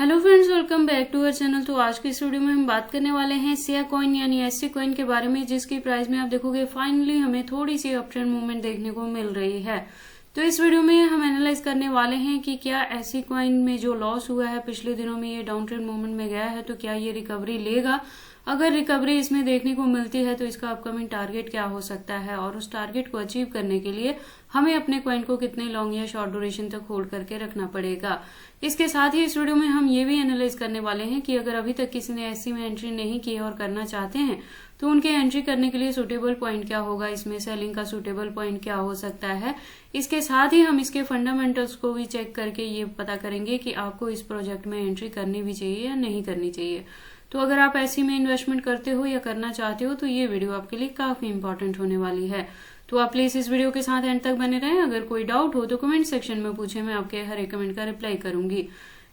Hello friends, welcome back to our channel. तो आज की इस वीडियो में हम बात करने वाले हैं सिया कॉइन यानी एससी कॉइन के बारे में, जिसकी प्राइस में आप देखोगे फाइनली हमें थोड़ी सी अप ट्रेंड मूवमेंट देखने को मिल रही है। तो इस वीडियो में हम एनालाइज करने वाले हैं कि क्या एससी कॉइन में जो लॉस हुआ है पिछले दिनों में, ये डाउन ट्रेंड मूवमेंट में गया है, तो क्या ये रिकवरी लेगा। अगर रिकवरी इसमें देखने को मिलती है तो इसका अपकमिंग टारगेट क्या हो सकता है, और उस टारगेट को अचीव करने के लिए हमें अपने कॉइन को कितने लॉन्ग या शॉर्ट ड्यूरेशन तक होल्ड करके रखना पड़ेगा। इसके साथ ही इस वीडियो में हम ये भी एनालाइज करने वाले हैं कि अगर अभी तक किसी ने एससी में एंट्री नहीं की है और करना चाहते हैं तो उनके एंट्री करने के लिए सुटेबल पॉइंट क्या होगा, इसमें सेलिंग का सुटेबल पॉइंट क्या हो सकता है। इसके साथ ही हम इसके फंडामेंटल्स को भी चेक करके ये पता करेंगे कि आपको इस प्रोजेक्ट में एंट्री करनी भी चाहिए या नहीं करनी चाहिए। तो अगर आप एससी में इन्वेस्टमेंट करते हो या करना चाहते हो तो ये वीडियो आपके लिए काफी इंपॉर्टेंट होने वाली है। तो आप प्लीज इस वीडियो के साथ एंड तक बने रहें। अगर कोई डाउट हो तो कमेंट सेक्शन में पूछे, मैं आपके हर एक कमेंट का रिप्लाई करूंगी।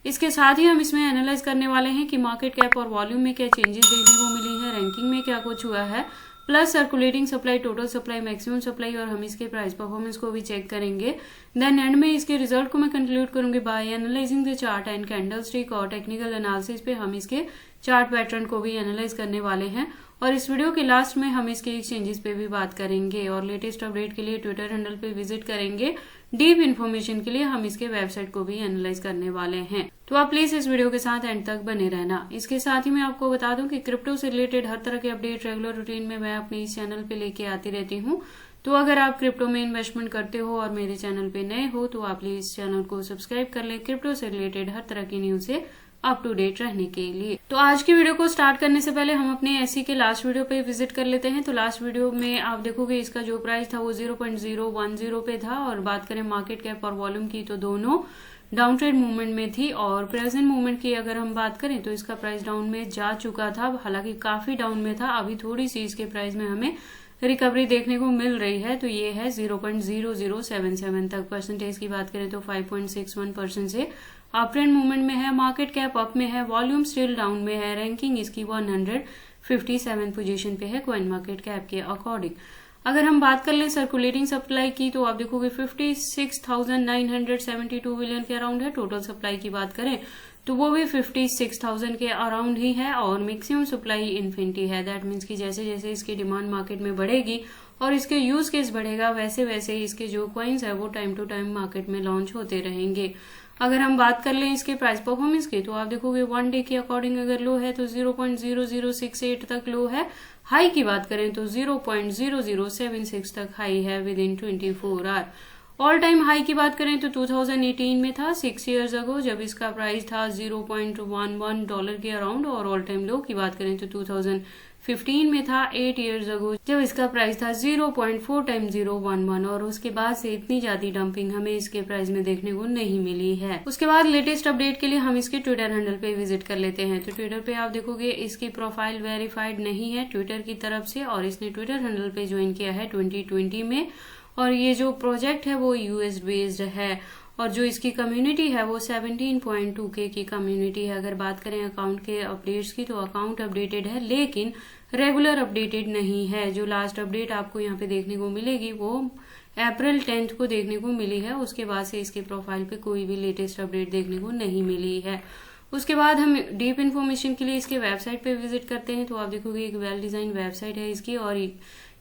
इसके साथ ही हम इसमें एनालाइज करने वाले हैं कि मार्केट कैप और वॉल्यूम में क्या चेंजेस देखने को मिली है, रैंकिंग में क्या कुछ हुआ है, plus circulating supply, total supply, maximum supply, और हम इसके प्राइस परफॉर्मेंस को भी चेक करेंगे। देन एंड में इसके रिजल्ट को मैं कंक्लूड करूंगी by analyzing the chart and candle stick, और टेक्निकल एनालिसिस पे हम इसके चार्ट पैटर्न को भी एनालाइज करने वाले हैं। और इस वीडियो के लास्ट में हम इसके एक्सचेंजेस पे भी बात करेंगे, और लेटेस्ट अपडेट के लिए ट्विटर हैंडल पे विजिट करेंगे। डीप इन्फॉर्मेशन के लिए हम इसके वेबसाइट को भी एनालाइज करने वाले हैं। तो आप प्लीज इस वीडियो के साथ एंड तक बने रहना। इसके साथ ही मैं आपको बता दूं कि क्रिप्टो से रिलेटेड हर तरह के अपडेट रेगुलर रूटीन में मैं अपने इस चैनल पे लेके आती रहती हूँ। तो अगर आप क्रिप्टो में इन्वेस्टमेंट करते हो और मेरे चैनल पे नए हो तो आप प्लीज इस चैनल को सब्सक्राइब कर लें क्रिप्टो से रिलेटेड हर तरह की न्यूज से अप टू डेट रहने के लिए। तो आज की वीडियो को स्टार्ट करने से पहले हम अपने एससी के लास्ट वीडियो पे विजिट कर लेते हैं। तो लास्ट वीडियो में आप देखोगे इसका जो प्राइस था वो 0.010 पे था, और बात करें मार्केट कैप और वॉल्यूम की तो दोनों डाउन ट्रेंड मूवमेंट में थी। और प्रेजेंट मूवमेंट की अगर हम बात करें तो इसका प्राइस डाउन में जा चुका था, हालांकि काफी डाउन में था। अभी थोड़ी सी इसके प्राइस में हमें रिकवरी देखने को मिल रही है, तो ये है 0.0077 तक। परसेंटेज की बात करें तो 5.61% से अप ट्रेंड मूवमेंट में है। मार्केट कैप अप में है, वॉल्यूम स्टिल डाउन में है, रैंकिंग इसकी 157 पोजीशन पे है कॉइन मार्केट कैप के अकॉर्डिंग। अगर हम बात कर ले सर्कुलेटिंग सप्लाई की तो आप देखोगे 56,972 बिलियन के अराउंड है। टोटल सप्लाई की बात करें तो वो भी 56,000 के अराउंड ही है, और मैक्सिमम सप्लाई इन्फिनिटी है। दैट मीन्स कि जैसे जैसे इसकी डिमांड मार्केट में बढ़ेगी और इसके यूज केस बढ़ेगा, वैसे वैसे इसके जो कॉइन्स है वो टाइम टू टाइम मार्केट में लॉन्च होते रहेंगे। अगर हम बात कर लें इसके प्राइस परफॉर्मेंस की तो आप देखोगे वन डे के अकॉर्डिंग अगर लो है तो 0.0068 तक लो है। हाई की बात करें तो 0.0076 तक हाई है within 24 hour. All time high की बात करें तो 2018 में था, 6 इयर्स अगो, जब इसका प्राइस था $0.11 के अराउंड। और ऑल टाइम लो की बात करें तो 2015 में था, 8 इयर्स अगो, जब इसका प्राइस था 0.4 टाइम 011। और उसके बाद से इतनी ज्यादा डंपिंग हमें इसके प्राइस में देखने को नहीं मिली है। उसके बाद लेटेस्ट अपडेट के लिए हम इसके ट्विटर हैंडल पे विजिट कर लेते हैं। तो ट्विटर पे आप देखोगे इसकी प्रोफाइल वेरीफाइड नहीं है ट्विटर की तरफ से, और इसने ट्विटर हैंडल पे ज्वाइन किया है 2020 में। और ये जो प्रोजेक्ट है वो यूएस बेस्ड है, और जो इसकी कम्युनिटी है वो 17.2K की कम्युनिटी है। अगर बात करें अकाउंट के अपडेट्स की तो अकाउंट अपडेटेड है, लेकिन रेगुलर अपडेटेड नहीं है। जो लास्ट अपडेट आपको यहाँ पे देखने को मिलेगी वो अप्रैल 10 को देखने को मिली है। उसके बाद से इसके प्रोफाइल पे कोई भी लेटेस्ट अपडेट देखने को नहीं मिली है। उसके बाद हम डीप इन्फॉर्मेशन के लिए इसके वेबसाइट पे विजिट करते हैं। तो आप देखोगे एक वेल डिजाइन वेबसाइट है इसकी, और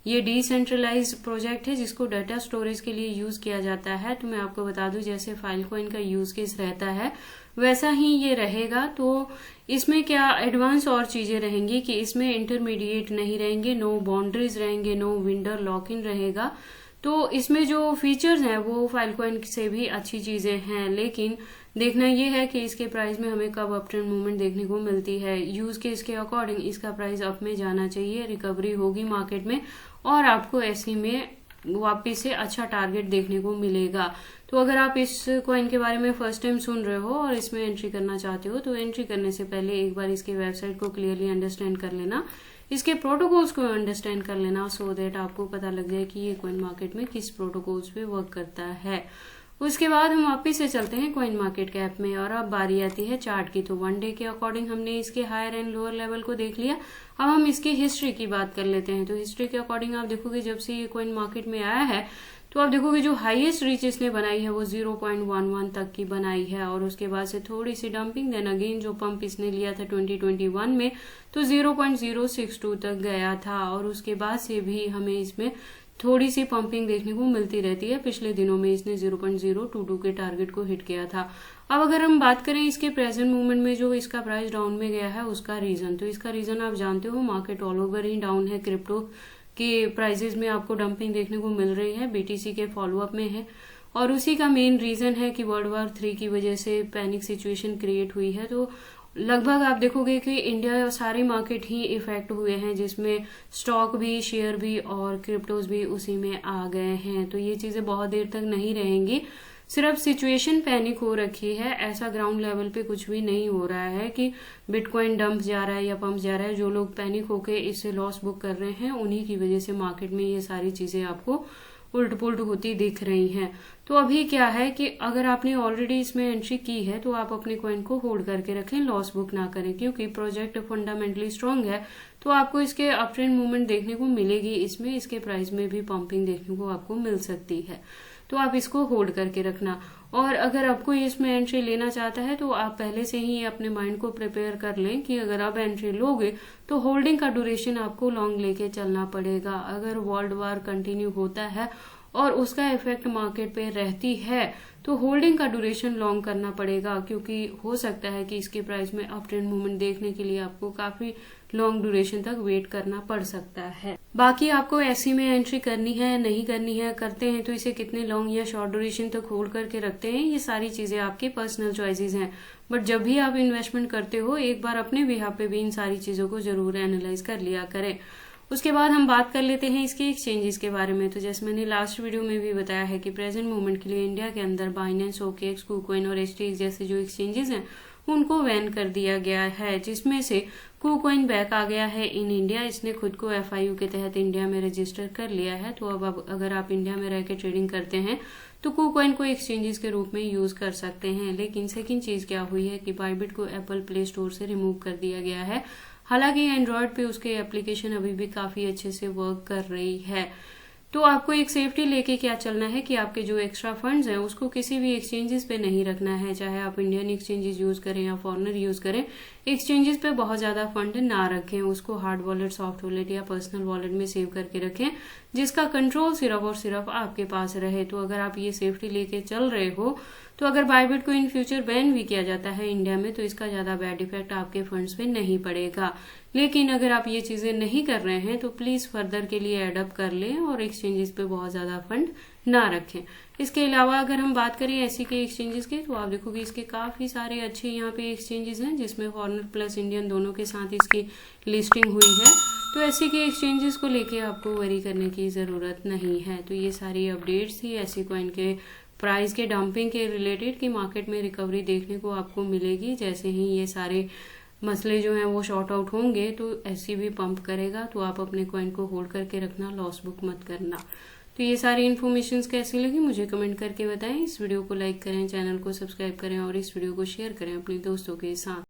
ये डिसेंट्रलाइज प्रोजेक्ट है जिसको डाटा स्टोरेज के लिए यूज किया जाता है। तो मैं आपको बता दूं जैसे फाइल कॉइन का यूज केस रहता है वैसा ही ये रहेगा। तो इसमें क्या एडवांस और चीजें रहेंगी कि इसमें इंटरमीडिएट नहीं रहेंगे, नो बाउंड्रीज रहेंगे, नो विंडर लॉक इन रहेगा। तो इसमें जो फीचर्स हैं वो फाइल कॉइन से भी अच्छी चीजें हैं, लेकिन देखना ये है कि इसके प्राइस में हमें कब अप ट्रेंड मूवमेंट देखने को मिलती है। यूज केस के अकॉर्डिंग इसका प्राइस अप में जाना चाहिए, रिकवरी होगी मार्केट में और आपको एससी में वापिस से अच्छा टारगेट देखने को मिलेगा। तो अगर आप इस कॉइन के बारे में फर्स्ट टाइम सुन रहे हो और इसमें एंट्री करना चाहते हो तो एंट्री करने से पहले एक बार इसके वेबसाइट को क्लियरली अंडरस्टैंड कर लेना, इसके प्रोटोकॉल्स को अंडरस्टैंड कर लेना, सो दैट आपको पता लग जाए कि ये कॉइन मार्केट में किस प्रोटोकॉल्स पे वर्क करता है। उसके बाद हम वापिस से चलते हैं कॉइन मार्केट कैप में, और अब बारी आती है चार्ट की। तो वन डे के अकॉर्डिंग हमने इसके हायर एंड लोअर लेवल को देख लिया। अब हम इसकी हिस्ट्री की बात कर लेते हैं। तो हिस्ट्री के अकॉर्डिंग आप देखोगे जब से ये कॉइन मार्केट में आया है तो आप देखोगे जो हाईएस्ट रीच इसने बनाई है वो 0.11 तक की बनाई है और उसके बाद से थोड़ी सी डंपिंग, देन अगेन जो पंप इसने लिया था 2021 में तो 0.062 तक गया था और उसके बाद से भी हमें इसमें थोड़ी सी पंपिंग देखने को मिलती रहती है। पिछले दिनों में इसने 0.022 के टारगेट को हिट किया था। अब अगर हम बात करें इसके प्रेजेंट मूवमेंट में जो इसका प्राइस डाउन में गया है उसका रीजन, तो इसका रीजन आप जानते हो, मार्केट ऑल ओवर ही डाउन है। क्रिप्टो के प्राइसेस में आपको डंपिंग देखने को मिल रही है, बीटीसी के फॉलोअप में है और उसी का मेन रीजन है कि वर्ल्ड वॉर 3 की वजह से पैनिक सिचुएशन क्रिएट हुई है। तो लगभग आप देखोगे कि इंडिया और सारे मार्केट ही इफेक्ट हुए हैं, जिसमें स्टॉक भी, शेयर भी और क्रिप्टोज भी उसी में आ गए हैं। तो ये चीजें बहुत देर तक नहीं रहेंगी। सिर्फ सिचुएशन पैनिक हो रखी है, ऐसा ग्राउंड लेवल पे कुछ भी नहीं हो रहा है कि बिटकॉइन डंप जा रहा है या पंप जा रहा है। जो लोग पैनिक होके इससे लॉस बुक कर रहे हैं उन्हीं की वजह से मार्केट में ये सारी चीजें आपको उल्ट पुल्ट होती दिख रही हैं। तो अभी क्या है कि अगर आपने ऑलरेडी इसमें एंट्री की है तो आप अपने कॉइन को होल्ड करके रखें, लॉस बुक ना करें, क्योंकि प्रोजेक्ट फंडामेंटली स्ट्रांग है। तो आपको इसके अप ट्रेंड मूवमेंट देखने को मिलेगी, इसमें इसके प्राइस में भी पंपिंग देखने को आपको मिल सकती है। तो आप इसको होल्ड करके रखना। और अगर आपको इसमें एंट्री लेना चाहता है तो आप पहले से ही अपने माइंड को प्रिपेयर कर लें कि अगर आप एंट्री लोगे तो होल्डिंग का ड्यूरेशन आपको लॉन्ग लेके चलना पड़ेगा। अगर वर्ल्ड वॉर कंटिन्यू होता है और उसका इफेक्ट मार्केट पे रहती है तो होल्डिंग का ड्यूरेशन लॉन्ग करना पड़ेगा, क्योंकि हो सकता है कि इसके प्राइस में अप ट्रेंड मूवमेंट देखने के लिए आपको काफी लॉन्ग ड्यूरेशन तक वेट करना पड़ सकता है। बाकी आपको ऐसी में एंट्री करनी है नहीं करनी है, करते हैं तो इसे कितने लॉन्ग या शॉर्ट ड्यूरेशन तक होल्ड करके रखते हैं, ये सारी चीजें आपकी पर्सनल चॉइसेस हैं। बट जब भी आप इन्वेस्टमेंट करते हो एक बार अपने बिहाफ पे भी इन सारी चीजों को जरूर एनालाइज कर लिया करें। उसके बाद हम बात कर लेते हैं इसके एक्सचेंजेस के बारे में। तो जैसे मैंने लास्ट वीडियो में भी बताया है कि प्रेजेंट मोमेंट के लिए इंडिया के अंदर बाइनेंस, ओकेएक्स, कुकॉइन और एचटीएक्स जैसे जो एक्सचेंजेस हैं उनको बैन कर दिया गया है, जिसमें से कुकॉइन बैक आ गया है इन इंडिया। इसने खुद को एफआईयू के तहत इंडिया में रजिस्टर कर लिया है। तो अब अगर आप इंडिया में रह के ट्रेडिंग करते हैं तो कुकॉइन को एक्सचेंजेस के रूप में यूज कर सकते हैं। लेकिन सेकंड चीज क्या हुई है कि बाइबिट को एप्पल प्ले स्टोर से रिमूव कर दिया गया है। हालांकि एंड्रॉयड पे उसके एप्लीकेशन अभी भी काफी अच्छे से वर्क कर रही है। तो आपको एक सेफ्टी लेके क्या चलना है कि आपके जो एक्स्ट्रा फंड्स हैं उसको किसी भी एक्सचेंजेस पे नहीं रखना है, चाहे आप इंडियन एक्सचेंजेस यूज करें या फॉरेनर यूज करें। एक्सचेंजेस पे बहुत ज्यादा फंड ना रखें, उसको हार्ड वॉलेट, सॉफ्ट वॉलेट या पर्सनल वॉलेट में सेव करके रखें, जिसका कंट्रोल सिर्फ और सिर्फ आपके पास रहे। तो अगर आप ये सेफ्टी लेके चल रहे हो तो अगर बाइबिट को इन फ्यूचर बैन भी किया जाता है इंडिया में तो इसका ज्यादा बैड इफेक्ट आपके फंड्स पे नहीं पड़ेगा। लेकिन अगर आप ये चीजें नहीं कर रहे हैं तो प्लीज फर्दर के लिए एडअप कर लें और एक्सचेंजेस पे बहुत ज्यादा फंड ना रखें। इसके अलावा अगर हम बात करें ऐसी के एक्सचेंजेस की तो आप देखोगे इसके काफी सारे अच्छे यहाँ पे एक्सचेंजेस हैं, जिसमें फॉरेनर प्लस इंडियन दोनों के साथ इसकी लिस्टिंग हुई है। तो ऐसी के एक्सचेंजेस को लेके आपको वरी करने की जरूरत नहीं है। तो ये सारी अपडेट्स थी ऐसी कॉइन के प्राइस के डंपिंग के रिलेटेड कि मार्केट में रिकवरी देखने को आपको मिलेगी। जैसे ही ये सारे मसले जो हैं वो शॉर्ट आउट होंगे तो ऐसी भी पंप करेगा। तो आप अपने कॉइन को होल्ड करके रखना, लॉस बुक मत करना। तो ये सारी इन्फॉर्मेशन कैसी लगी मुझे कमेंट करके बताएं। इस वीडियो को लाइक करें, चैनल को सब्सक्राइब करें और इस वीडियो को शेयर करें अपने दोस्तों के साथ।